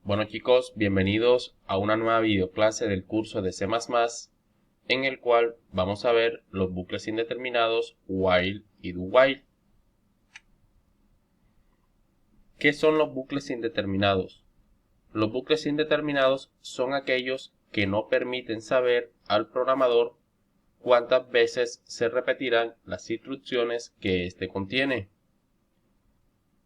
Bueno chicos, bienvenidos a una nueva videoclase del curso de C++, en el cual vamos a ver los bucles indeterminados while y do while. ¿Qué son los bucles indeterminados? Los bucles indeterminados son aquellos que no permiten saber al programador cuántas veces se repetirán las instrucciones que éste contiene.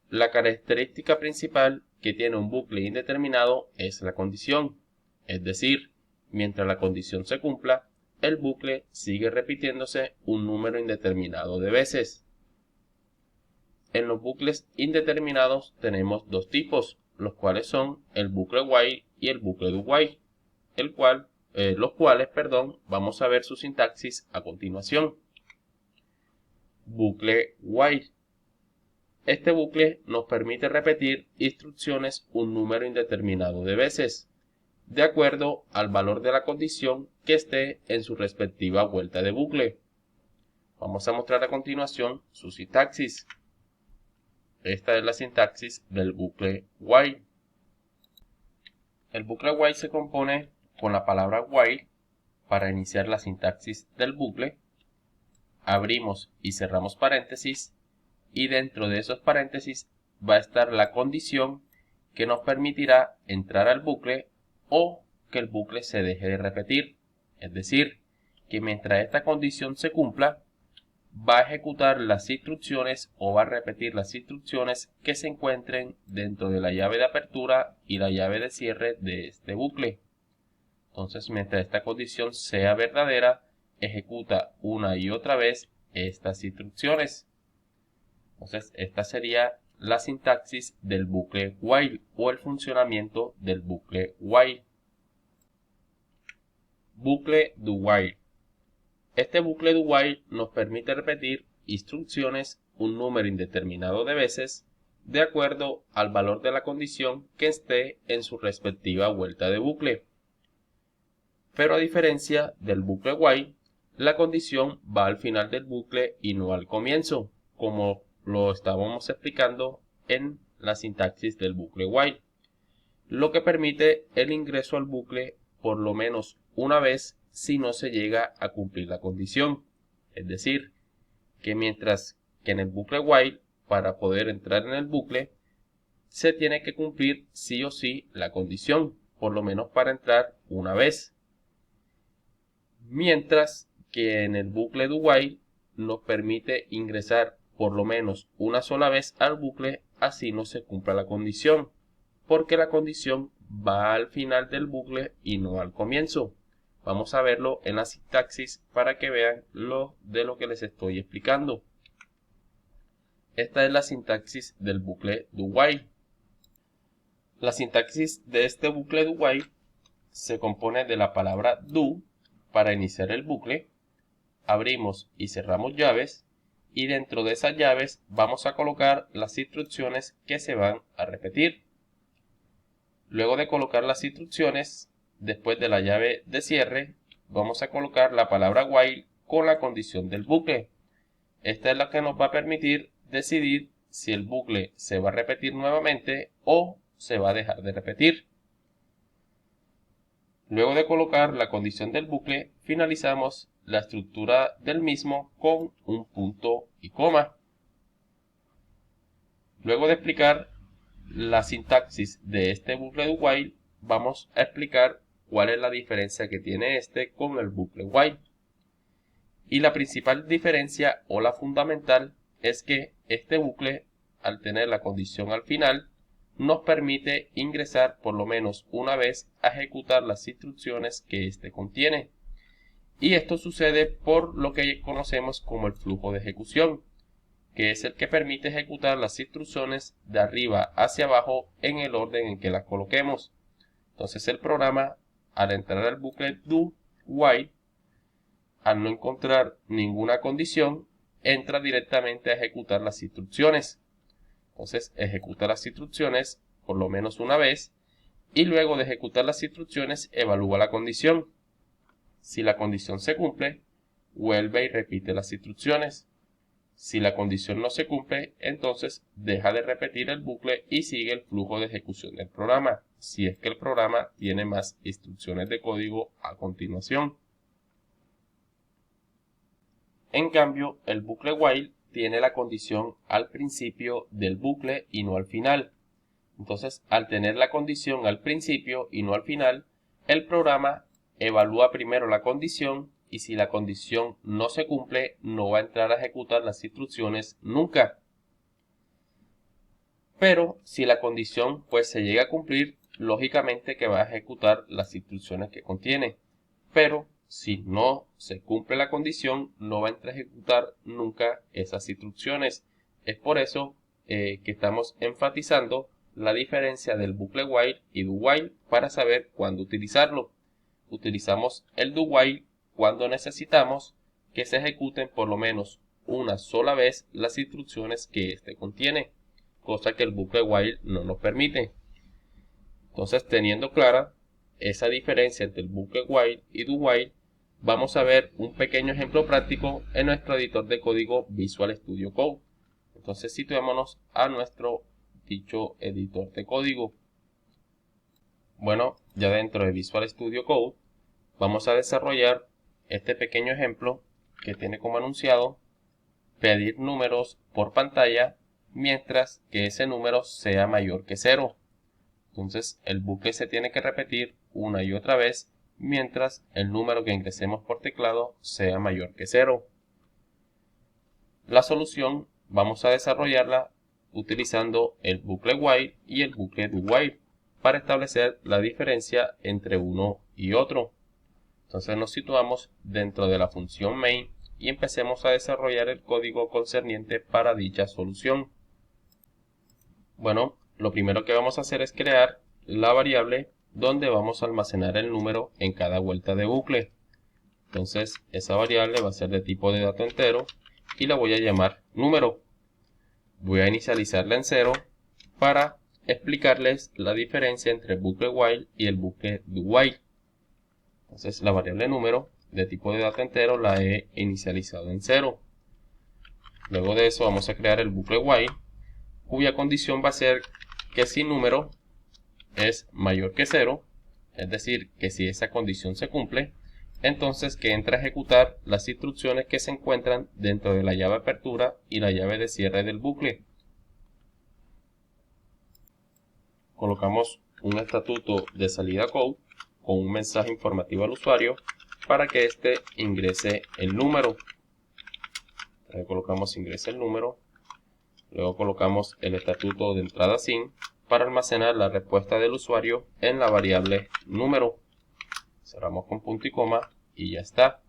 La característica principal que tiene un bucle indeterminado es la condición, es decir, mientras la condición se cumpla, el bucle sigue repitiéndose un número indeterminado de veces. En los bucles indeterminados tenemos dos tipos, los cuales son el bucle while y el bucle do while, los cuales vamos a ver su sintaxis a continuación. Bucle while. Este bucle nos permite repetir instrucciones un número indeterminado de veces, de acuerdo al valor de la condición que esté en su respectiva vuelta de bucle. Vamos a mostrar a continuación su sintaxis. Esta es la sintaxis del bucle while. El bucle while se compone con la palabra while para iniciar la sintaxis del bucle. Abrimos y cerramos paréntesis. Y dentro de esos paréntesis va a estar la condición que nos permitirá entrar al bucle o que el bucle se deje de repetir. Es decir, que mientras esta condición se cumpla, va a ejecutar las instrucciones o va a repetir las instrucciones que se encuentren dentro de la llave de apertura y la llave de cierre de este bucle. Entonces, mientras esta condición sea verdadera, ejecuta una y otra vez estas instrucciones. Entonces, esta sería la sintaxis del bucle while o el funcionamiento del bucle while. Bucle do while. Este bucle do while nos permite repetir instrucciones un número indeterminado de veces de acuerdo al valor de la condición que esté en su respectiva vuelta de bucle. Pero a diferencia del bucle while, la condición va al final del bucle y no al comienzo, como lo estábamos explicando en la sintaxis del bucle while, lo que permite el ingreso al bucle por lo menos una vez si no se llega a cumplir la condición. Es decir, que mientras que en el bucle while, para poder entrar en el bucle, se tiene que cumplir sí o sí la condición, por lo menos para entrar una vez. Mientras que en el bucle do while nos permite ingresar por lo menos una sola vez al bucle, así no se cumpla la condición, porque la condición va al final del bucle y no al comienzo. Vamos a verlo en la sintaxis para que vean lo que les estoy explicando. Esta es la sintaxis del bucle do while. La sintaxis de este bucle do while se compone de la palabra do para iniciar el bucle. Abrimos y cerramos llaves y dentro de esas llaves vamos a colocar las instrucciones que se van a repetir. Luego de colocar las instrucciones, después de la llave de cierre, vamos a colocar la palabra while con la condición del bucle. Esta es la que nos va a permitir decidir si el bucle se va a repetir nuevamente o se va a dejar de repetir. Luego de colocar la condición del bucle, finalizamos la estructura del mismo con un punto y coma. Luego de explicar la sintaxis de este bucle do while, vamos a explicar cuál es la diferencia que tiene este con el bucle while. Y la principal diferencia o la fundamental es que este bucle, al tener la condición al final, nos permite ingresar por lo menos una vez a ejecutar las instrucciones que este contiene. Y esto sucede por lo que conocemos como el flujo de ejecución, que es el que permite ejecutar las instrucciones de arriba hacia abajo en el orden en que las coloquemos. Entonces el programa, al entrar al bucle do while, al no encontrar ninguna condición, entra directamente a ejecutar las instrucciones. Entonces ejecuta las instrucciones por lo menos una vez y luego de ejecutar las instrucciones evalúa la condición. Si la condición se cumple, vuelve y repite las instrucciones. Si la condición no se cumple, entonces deja de repetir el bucle y sigue el flujo de ejecución del programa. si es que el programa tiene más instrucciones de código a continuación. En cambio, el bucle while tiene la condición al principio del bucle y no al final. Entonces, al tener la condición al principio y no al final, el programa evalúa primero la condición y si la condición no se cumple, no va a entrar a ejecutar las instrucciones nunca. Pero si la condición pues se llega a cumplir, lógicamente que va a ejecutar las instrucciones que contiene. Pero si no se cumple la condición, no va a entrar a ejecutar nunca esas instrucciones. Es por eso que estamos enfatizando la diferencia del bucle while y do while para saber cuándo utilizarlo. Utilizamos el do while cuando necesitamos que se ejecuten por lo menos una sola vez las instrucciones que éste contiene, cosa que el bucle while no nos permite. Entonces, teniendo clara esa diferencia entre el bucle while y do while, vamos a ver un pequeño ejemplo práctico en nuestro editor de código Visual Studio Code. Entonces, situémonos a nuestro dicho editor de código. Bueno, ya dentro de Visual Studio Code vamos a desarrollar este pequeño ejemplo que tiene como enunciado pedir números por pantalla mientras que ese número sea mayor que 0. Entonces el bucle se tiene que repetir una y otra vez mientras el número que ingresemos por teclado sea mayor que 0. La solución vamos a desarrollarla utilizando el bucle while y el bucle do while para establecer la diferencia entre uno y otro. Entonces nos situamos dentro de la función main y empecemos a desarrollar el código concerniente para dicha solución. Bueno, lo primero que vamos a hacer es crear la variable donde vamos a almacenar el número en cada vuelta de bucle. Entonces esa variable va a ser de tipo de dato entero y la voy a llamar número. Voy a inicializarla en 0 para explicarles la diferencia entre el bucle while y el bucle do while. Entonces la variable número de tipo de dato entero la he inicializado en 0. Luego de eso vamos a crear el bucle while, cuya condición va a ser que si número es mayor que 0, es decir, que si esa condición se cumple, entonces que entra a ejecutar las instrucciones que se encuentran dentro de la llave apertura y la llave de cierre del bucle. Colocamos un estatuto de salida code con un mensaje informativo al usuario para que éste ingrese el número. Entonces colocamos ingrese el número, luego colocamos el estatuto de entrada sin para almacenar la respuesta del usuario en la variable número. Cerramos con punto y coma y ya está.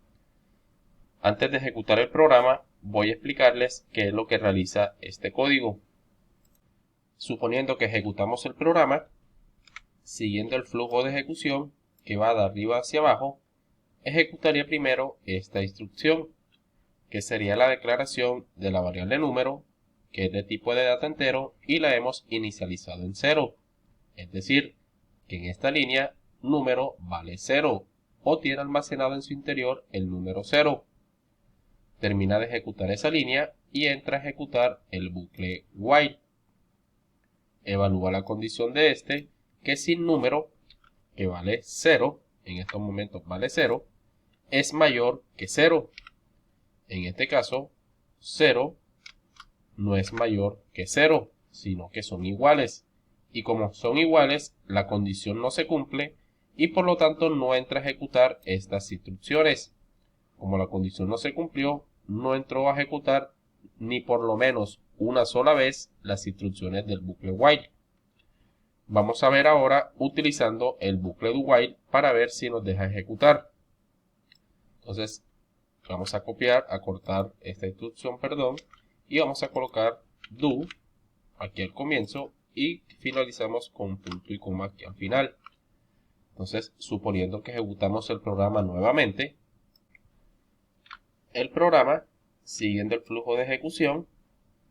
Antes de ejecutar el programa, voy a explicarles qué es lo que realiza este código. Suponiendo que ejecutamos el programa, siguiendo el flujo de ejecución que va de arriba hacia abajo, ejecutaría primero esta instrucción, que sería la declaración de la variable número, que es de tipo de dato entero y la hemos inicializado en 0. Es decir, que en esta línea número vale 0 o tiene almacenado en su interior el número 0. Termina de ejecutar esa línea y entra a ejecutar el bucle while. Evalúa la condición de este, que sin número, que vale 0, en estos momentos vale 0, es mayor que 0. En este caso, 0 no es mayor que 0, sino que son iguales. Y como son iguales, la condición no se cumple y por lo tanto no entra a ejecutar estas instrucciones. Como la condición no se cumplió, no entró a ejecutar ni por lo menos una sola vez las instrucciones del bucle while. Vamos a ver ahora utilizando el bucle do while para ver si nos deja ejecutar. Entonces vamos a copiar, a cortar esta instrucción, y vamos a colocar do aquí al comienzo y finalizamos con punto y coma aquí al final. Entonces, suponiendo que ejecutamos el programa nuevamente, el programa, siguiendo el flujo de ejecución,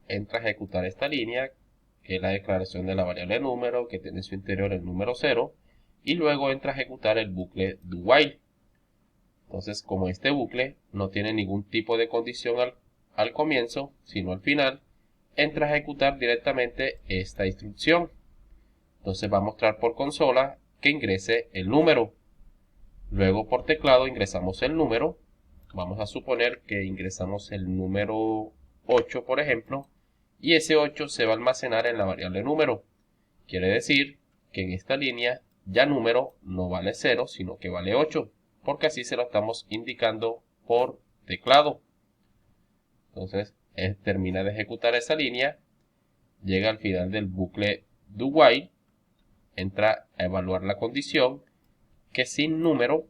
entra a ejecutar esta línea, que es la declaración de la variable número, que tiene en su interior el número 0, y luego entra a ejecutar el bucle do while. Entonces, como este bucle no tiene ningún tipo de condición al comienzo, sino al final, entra a ejecutar directamente esta instrucción. Entonces va a mostrar por consola que ingrese el número. Luego por teclado ingresamos el número. Vamos a suponer que ingresamos el número 8, por ejemplo, y ese 8 se va a almacenar en la variable número. Quiere decir que en esta línea ya número no vale 0, sino que vale 8, porque así se lo estamos indicando por teclado. Entonces termina de ejecutar esa línea, llega al final del bucle do while, entra a evaluar la condición que sin número,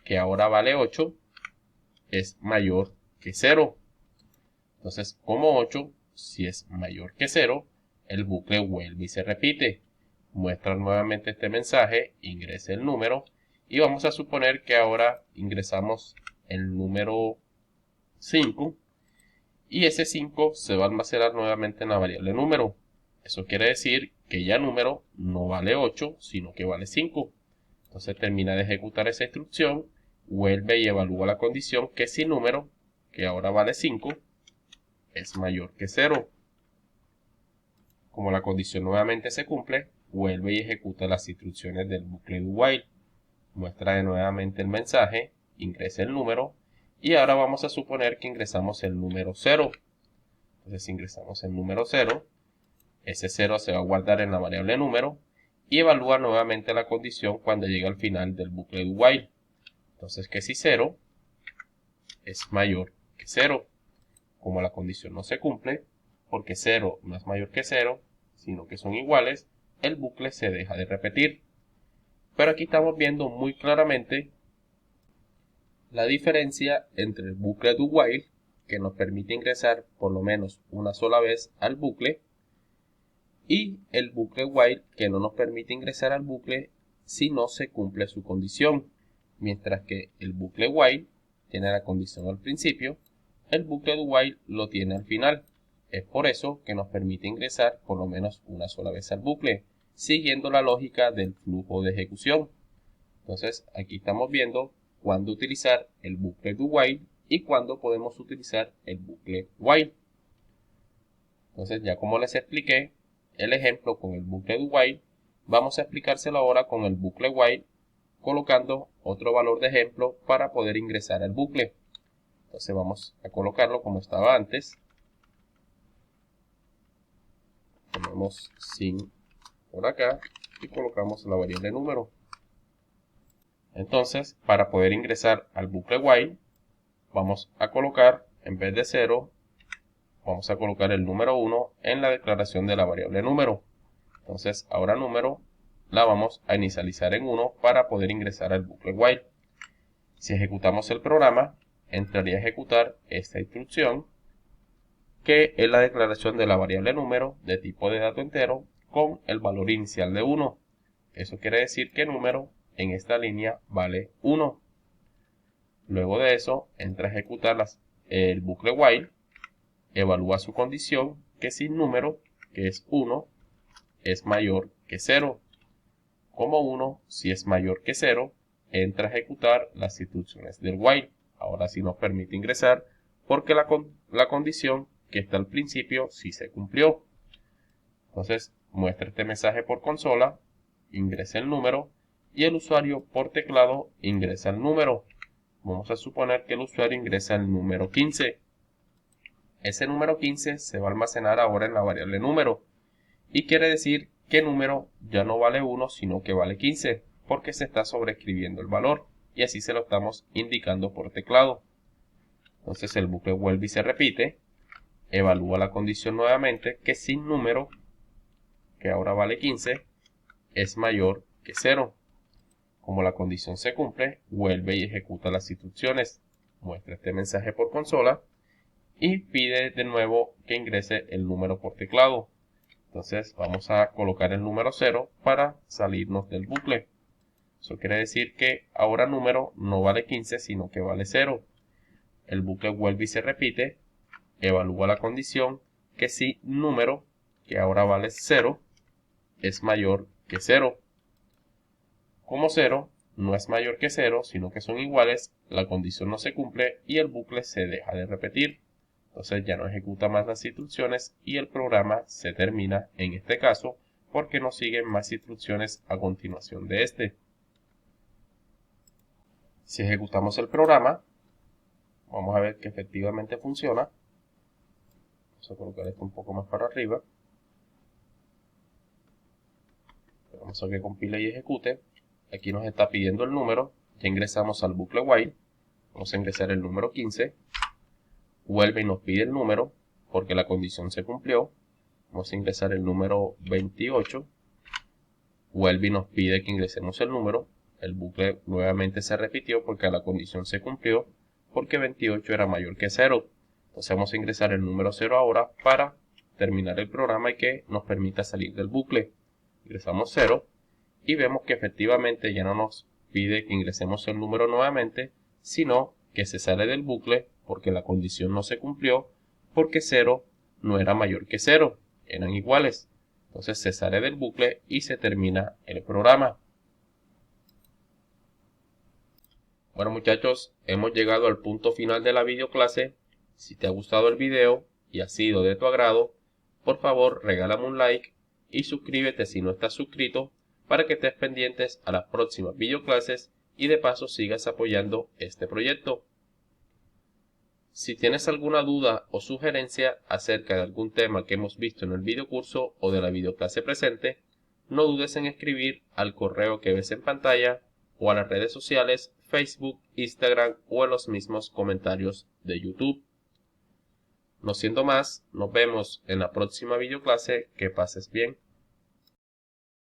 que ahora vale 8, es mayor que 0. Entonces, como 8, si es mayor que 0, el bucle vuelve y se repite. Muestra nuevamente este mensaje, ingrese el número, y vamos a suponer que ahora ingresamos el número 5, y ese 5 se va a almacenar nuevamente en la variable número. Eso quiere decir que ya número no vale 8, sino que vale 5. Entonces termina de ejecutar esa instrucción, vuelve y evalúa la condición que sin número, que ahora vale 5, es mayor que 0. Como la condición nuevamente se cumple, vuelve y ejecuta las instrucciones del bucle do while. Muestra nuevamente el mensaje, ingresa el número, y ahora vamos a suponer que ingresamos el número 0. Entonces ingresamos el número 0, ese 0 se va a guardar en la variable número, y evalúa nuevamente la condición cuando llegue al final del bucle do while. Entonces que si 0 es mayor que 0. Como la condición no se cumple, porque 0 no es mayor que 0, sino que son iguales, el bucle se deja de repetir. Pero aquí estamos viendo muy claramente la diferencia entre el bucle do while, que nos permite ingresar por lo menos una sola vez al bucle, y el bucle while, que no nos permite ingresar al bucle si no se cumple su condición. Mientras que el bucle while tiene la condición al principio, el bucle do while lo tiene al final. Es por eso que nos permite ingresar por lo menos una sola vez al bucle, siguiendo la lógica del flujo de ejecución. Entonces aquí estamos viendo cuándo utilizar el bucle do while y cuándo podemos utilizar el bucle while. Entonces ya como les expliqué el ejemplo con el bucle do while, vamos a explicárselo ahora con el bucle while, colocando otro valor de ejemplo para poder ingresar al bucle. Entonces vamos a colocarlo como estaba antes. Ponemos sin por acá y colocamos la variable número. Entonces, para poder ingresar al bucle while, vamos a colocar, en vez de 0, vamos a colocar el número 1 en la declaración de la variable número. Entonces, ahora número la vamos a inicializar en 1 para poder ingresar al bucle while. Si ejecutamos el programa, entraría a ejecutar esta instrucción, que es la declaración de la variable número de tipo de dato entero con el valor inicial de 1. Eso quiere decir que número en esta línea vale 1. Luego de eso, entra a ejecutar el bucle while, evalúa su condición que sin número, que es 1, es mayor que 0. Como 1, si es mayor que 0, entra a ejecutar las instrucciones del while. Ahora sí nos permite ingresar porque la condición que está al principio sí se cumplió. Entonces muestra este mensaje por consola, ingresa el número y el usuario por teclado ingresa el número. Vamos a suponer que el usuario ingresa el número 15. Ese número 15 se va a almacenar ahora en la variable número y quiere decir que número ya no vale 1 sino que vale 15 porque se está sobreescribiendo el valor y así se lo estamos indicando por teclado. Entonces el bucle vuelve y se repite, evalúa la condición nuevamente que sin número, que ahora vale 15, es mayor que 0. Como la condición se cumple, vuelve y ejecuta las instrucciones, muestra este mensaje por consola y pide de nuevo que ingrese el número por teclado. Entonces vamos a colocar el número 0 para salirnos del bucle. Eso quiere decir que ahora número no vale 15 sino que vale 0. El bucle vuelve y se repite, evalúa la condición que si número, que ahora vale 0, es mayor que 0. Como 0 no es mayor que 0, sino que son iguales, la condición no se cumple y el bucle se deja de repetir. Entonces ya no ejecuta más las instrucciones y el programa se termina, en este caso, porque no siguen más instrucciones a continuación de este. Si ejecutamos el programa, vamos a ver que efectivamente funciona. Vamos a colocar esto un poco más para arriba. Vamos a que compile y ejecute. Aquí nos está pidiendo el número. Ya ingresamos al bucle while. Vamos a ingresar el número 15. Vuelve y nos pide el número porque la condición se cumplió. Vamos a ingresar el número 28. Vuelve y nos pide que ingresemos el número. El bucle nuevamente se repitió porque la condición se cumplió, porque 28 era mayor que 0. Entonces vamos a ingresar el número 0 ahora para terminar el programa y que nos permita salir del bucle. Ingresamos 0 y vemos que efectivamente ya no nos pide que ingresemos el número nuevamente, sino que se sale del bucle porque la condición no se cumplió, porque 0 no era mayor que 0, eran iguales. Entonces se sale del bucle y se termina el programa. Bueno muchachos, hemos llegado al punto final de la videoclase. Si te ha gustado el video y ha sido de tu agrado, por favor regálame un like y suscríbete si no estás suscrito para que estés pendientes a las próximas videoclases y de paso sigas apoyando este proyecto. Si tienes alguna duda o sugerencia acerca de algún tema que hemos visto en el videocurso o de la videoclase presente, no dudes en escribir al correo que ves en pantalla o a las redes sociales Facebook, Instagram o en los mismos comentarios de YouTube. No siendo más, nos vemos en la próxima videoclase. Que pases bien.